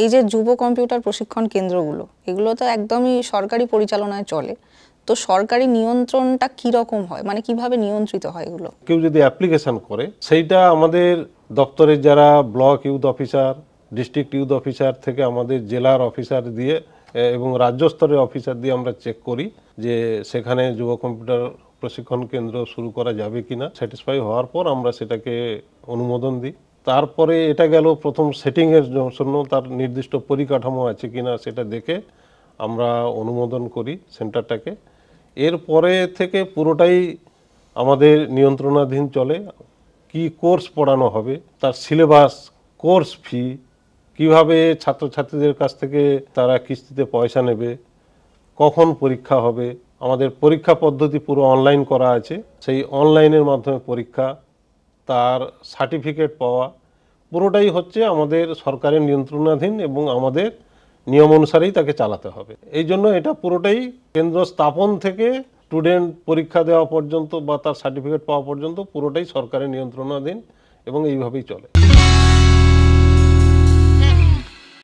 এই যে যুব কম্পিউটার প্রশিক্ষণ কেন্দ্রগুলো, এগুলো তো একদমই সরকারি পরিচালনায় চলে, তো সরকারি নিয়ন্ত্রণটা কি রকম হয়, মানে কিভাবে নিয়ন্ত্রিত হয় এগুলো? কেউ যদি অ্যাপ্লিকেশন করে সেইটা আমাদের দপ্তরের যারা block youth officer, district youth officer থেকে আমাদের জেলার অফিসার দিয়ে এবং রাজ্য স্তরের অফিসার দিয়ে আমরা চেক করি যে সেখানে যুব কম্পিউটার প্রশিক্ষণ কেন্দ্র শুরু করা যাবে কিনা। স্যাটিসফাই হওয়ার পর আমরা সেটাকে অনুমোদন দিই। তারপরে এটা গেল প্রথম সেটিংয়ের জন্য তার নির্দিষ্ট পরিকাঠামো আছে কিনা সেটা দেখে আমরা অনুমোদন করি সেন্টারটাকে। এরপরে থেকে পুরোটাই আমাদের নিয়ন্ত্রণাধীন চলে। কি কোর্স পড়ানো হবে, তার সিলেবাস, কোর্স ফি, কিভাবে ছাত্রছাত্রীদের কাছ থেকে তারা কিস্তিতে পয়সা নেবে, কখন পরীক্ষা হবে, আমাদের পরীক্ষা পদ্ধতি পুরো অনলাইন করা আছে, সেই অনলাইনের মাধ্যমে পরীক্ষা, তার সার্টিফিকেট পাওয়া, পুরোটাই হচ্ছে আমাদের সরকারের নিয়ন্ত্রণাধীন এবং আমাদের নিয়ম অনুসারেই তাকে চালাতে হবে। এই জন্য এটা পুরোটাই কেন্দ্র স্থাপন থেকে স্টুডেন্ট পরীক্ষা দেওয়া পর্যন্ত বা তার সার্টিফিকেট পাওয়া পর্যন্ত পুরোটাই সরকারের নিয়ন্ত্রণাধীন এবং এইভাবেই চলে।